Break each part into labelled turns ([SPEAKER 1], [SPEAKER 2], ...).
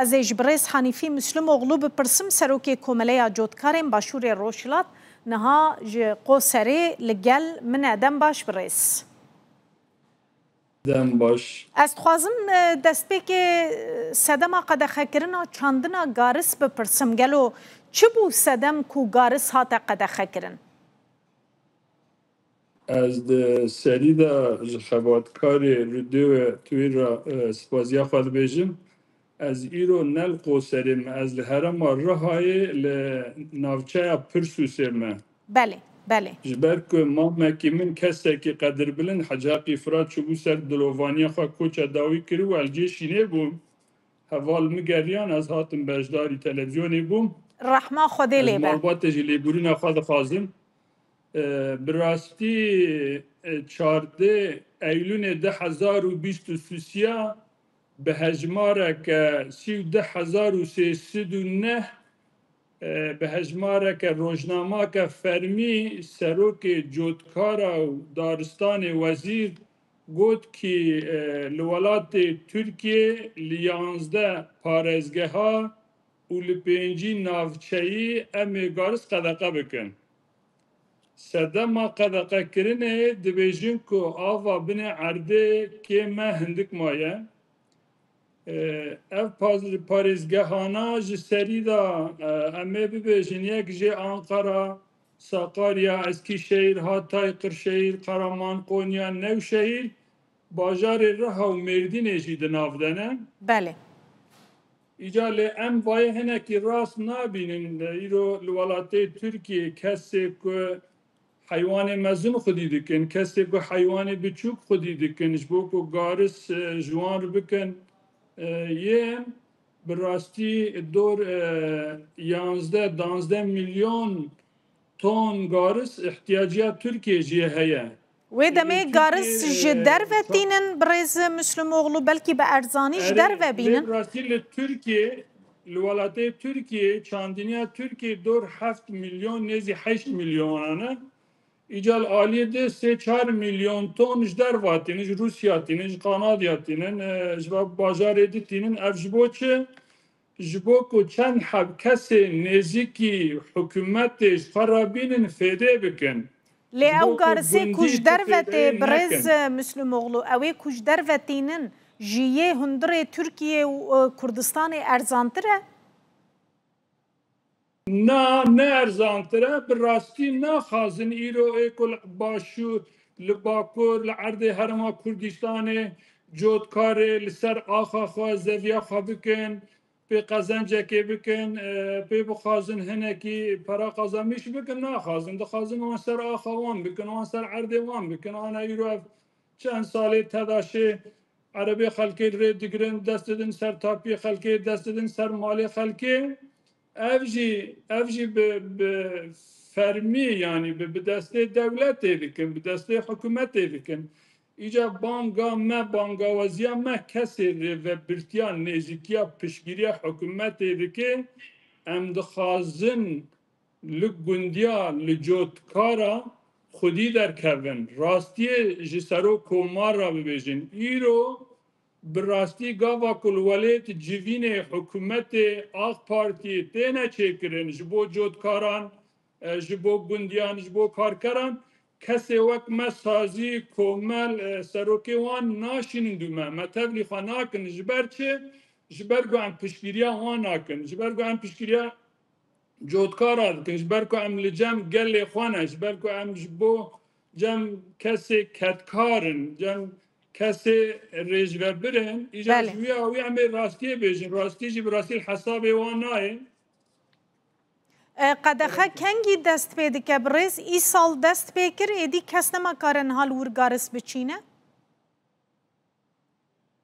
[SPEAKER 1] از جبریس حنیفی مسلم اغلو بپرسم سروکی کومله جودکارم باشور روشلات نها قوسری لگل من ادم باش بریس
[SPEAKER 2] دم باش
[SPEAKER 1] از خوازم دست به که سدما قدخه کرنا چاندنا گارس بپرسم گلو چه بو سدم کو گارس هاتا قدخه کرن
[SPEAKER 2] از سری دا خباتکاری ردو توی را سپازیا خواهد بیجم از ایرو نل قوسریم از لحرم رهای لناوچه پرسوسرمه
[SPEAKER 1] بله
[SPEAKER 2] جبر که ما مکیمن کسی که قدر بلند حجاقی فراد چبو سر دلووانی خواه کوچه داوی کری و الجیشینه بوم حوال مگریان از هاتم بجداری تلویزیونی بوم
[SPEAKER 1] رحمه خوده لیبه
[SPEAKER 2] از مالبات جلی بورین خواه خوازم براستی 14 ایلون 2023 به هجماره که 13309 به هجماره که روزنامه که فرمی سروک جودکارا و دارستان وزیر گفت که لولات ترکیه 11 پارزگه ها و لپنجی ناوچهی امیگارس قدقه بکن سدما قدقه کرنه دبیجن که آوا بین عرده که ما هندک مایه اف پارێزگە هانا ji serî da em ê bibêjin yek jê Ankara, Sakarya, Eskişehir, Hatay, Kırşehir, Karaman, Konya, Nevşehir, bajarê Riha û Mêrdînê jî di nav de ne?
[SPEAKER 1] Belê.
[SPEAKER 2] Îca lê em vayê hinekî rast nabînin îro li welatê Tirkiyê kesê ku heywanê mezin xwedî dikin, kesê ku heywanê biçûk xwedî dikin ji bo ku garis ji wan bikin یه براستی دور 11 میلیون تن گارس احتیاجات ترکیه جیه هیا
[SPEAKER 1] و دمی گارس جدر و تینن برز مسلم اغلو بلکی به ارزانی جدر و بینن
[SPEAKER 2] براستی لترکیه لولاته ترکیه چاندینیا ترکیه دور 7 میلیون نزی 8 میلیونانه ایجال آلیه ده 3-4 میلیون تن جدر واتینن روسیا تینن کانادا تینن جواب بازار تینن افجبو چه جبو کو چند حب کسی نزیکی حکومت خرابینن فیده بکن
[SPEAKER 1] لی او گارسی کش در و برز مسلم اغلو اوی کش در و تینن جیه هندره ترکیه و کردستان ارزانتره
[SPEAKER 2] نه ارزانتره براستی نه خازن ایرو اکل باشو لباکور لعرض هرما کردستان جودکار لسر آخا خواه زویا خواه بکن به قزنجه که بکن به بخازن هنکی پرا قزمیش بکن نه خازن ده خازن وان سر آخا وان بکن وان سر عرض وان بکن آنا ایرو چند ساله تداشه عربی خلکی ری دگرن دست دن سر تاپی خلکی دست دن سر مالی خلکی evji به فرمی یعنی به دست دولت دیکن به دست حکومت دیکن ایجا بانگا ما بانگا وزیا ما کسی و برتیان نزیکیا پشگیری حکومت دیکه ام دخازن لگندیا لجوتکارا خودی در کون راستی جسرو کومار را ببیجن ایرو براستی گاوا کلولیت جوین حکومت آق پارتی تینا چیکرن جبو جودکاران جبو گندیان جبو کارکران کسی وقت مسازی کومل سروکی وان ناشین دومه متولی خواه ناکن جبر چه جبر گو ام پشگیریا وان ناکن جبر گو ام پشگیریا جودکارا دکن جبر گو ام لجم گل خوانه جبر گو ام جبو جم کسی کتکارن جم کسی رجوه برن ایجا جویا اوی همه راستیه بیجن راستی جی براستی حساب وان نای
[SPEAKER 1] قدخه کنگی دست پیده که برز ای سال دست پیکر ایدی کس نما کارن حال ورگارس بچینه؟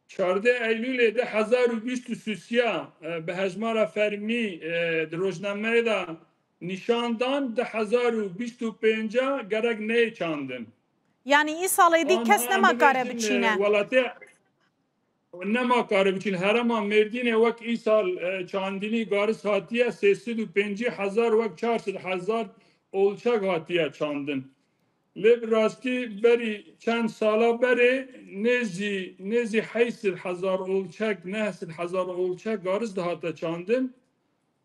[SPEAKER 2] 14 ایلول 2023 به هجمار فرمی روزنامه دا نشاندان 2025 گرگ نه چاندن
[SPEAKER 1] یعنی این سال ایدی کس نما کاره بچینه؟
[SPEAKER 2] نما کاره بچینه هرما مردین وقت ای سال چاندینی گارس هاتیه 350,000 وقت 400,000 اولچک هاتیه چاندن لب راستی بری چند سالا بری نزی 800,000 اولچک 900,000 اولچک گارز دهاتا چاندن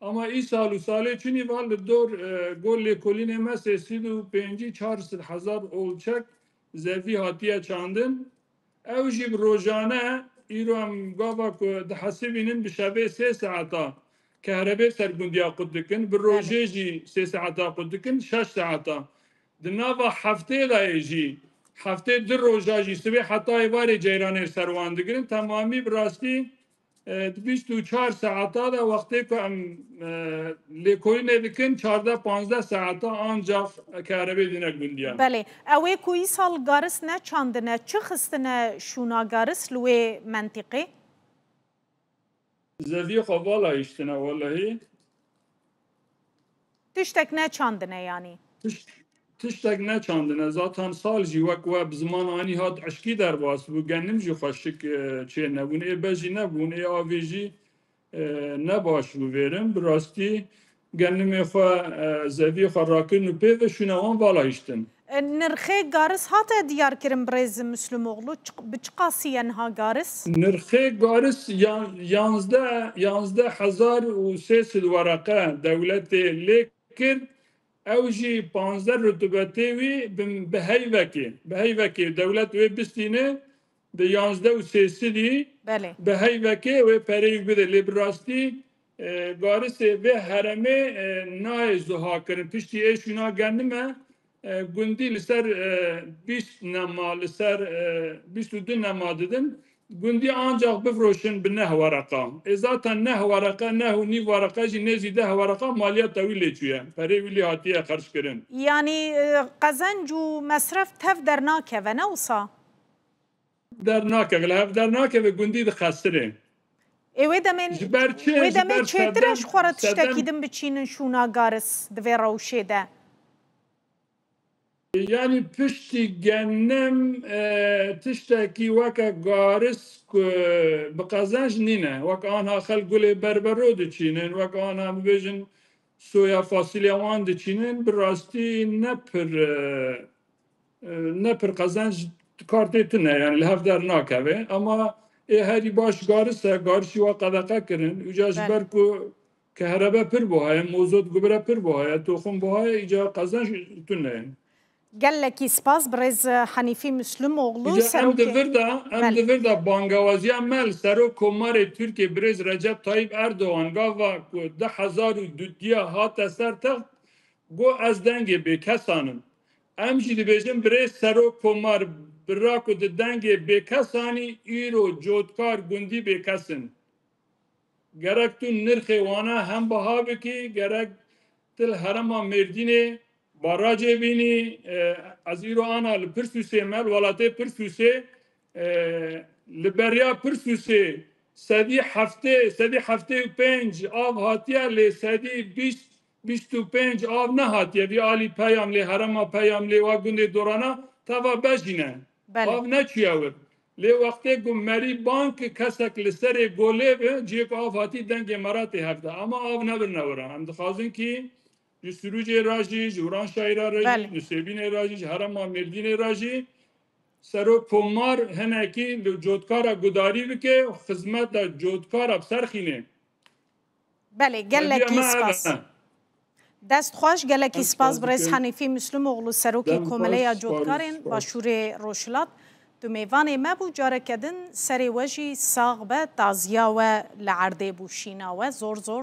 [SPEAKER 2] اما این سال و ساله چونی وال دور گل کلین مسه 350-400,000 اولچک زوی هاتیه چاندن او جیب روزانه ایرو هم گاوا که ده حسبینن بشبه 3 ساعتا كهرباء سرگوندیا قد دکن بر روزه جی 3 ساعتا قد دکن 6 ساعتا دنابا هفته دایجی هفته در روزا جی سبی حتی ایواری جیرانه سروان دگرن تمامی براستی 24 ساعتا دا وقتی که ام لیکوی ندکن 14-15 ساعتا آنجا كهرباء دینه گوندیا
[SPEAKER 1] بله اوه کوی سال گارس نه چاندنه چه خستنه شونا گارس لوی منطقه؟
[SPEAKER 2] زوی خوالا اشتنه والله
[SPEAKER 1] تشتک نه چاندنه یعنی
[SPEAKER 2] تشتك نچاندنه زاتان سال جی وک و بزمان آنی هات عشقی در باس بو گنم جی خوشک چه نبونه ای بجی نبونه ای آوی جی نباش بو برم براستی گنم خو زوی خو راکن و پی و شونوان والا اشتن
[SPEAKER 1] نرخه گارس هاته دیار کرم برز مسلم اغلو بچقاسی انها گارس؟
[SPEAKER 2] نرخه گارس 11,300 ورقه دولت لیکر او جی 15 رتبته وی به هیوکی دولت وی بستینه به 11,300
[SPEAKER 1] بله
[SPEAKER 2] به هیوکی وی پریگ بده لیبراستی گارس و هرمه نای زها کرن پشتی ایشونا گندمه گوندی لسر 20 نما لسر 22 نما ددن گوندی ancak bifroşun bi 9 ورقه zaten 9 ورقه 9 ورقه جی نزی 10 ورقه مالیات طویل چویه پری ویلی هاتیه خرج کرن
[SPEAKER 1] یعنی قزنج و مصرف تف در ناکه و نوسا
[SPEAKER 2] در ناکه گله در ناکه و گوندی ده خسره
[SPEAKER 1] اوه دمین چهترش خورد تشتکیدن بچینن شونا گارس دوی روشه ده
[SPEAKER 2] Yani pişti gennem tişteki vaka garis bi qazanj nîne wek anha xelk gulê berbero diçînin wek anha bibêjin soya fasulye wan diçînin bi rastî ne pir qazanj kartê tune yani li hev dernakeve ama ê herî baş garis e garişî wa qedeqe kirin îca ji ber ku kehrebe pir buhaye mozot gubire pir buhaye toxum buhaye îca qazanj tune
[SPEAKER 1] گلکی سپاس برز حنیفی مسلم اغلو
[SPEAKER 2] ام دوردا بانگوازی مل سرو کمار ترکیه برز رجب طیب اردوغان گاوا 10,000 هات سر تخت گو از دنگ به کسانم ام جدی بیشتر برز سرو کمار براکو د دنگ به کسانی ایرو جودکار گندی به کسن گرک تو نرخ وانا هم بها بکی گرک تل هرما مردینه باراج بینی از ایران پرسوسه مل ولاته پرسوسه لبریا پرسوسه سدی هفته 5 آب هاتیه لی سدی 25 آب نه هاتیه وی آلی پیام لی هرما پیام لی و گنده دورانا توا بجینه آب نه چیاور لی وقتی گم مری بانک کسک لسر گوله به جیک آب هاتی دنگ مرات هفته اما آب نبر نورا هم دخوازن که سروج راجی جوران شایر راجی نسبین راجی هرم مردین راجی سرو کمار هنکی جودکارا گداری بکه خدمت جودکارا بسرخینه
[SPEAKER 1] بله گلکی سپاس دست خوش گلکی سپاس برز حنیفی مسلم اغلو سروکی کومله جودکارین باشور روشلات دو میوان مبو جاره کدن سری وجی ساغ به تازیا و لعرده بوشینا و زور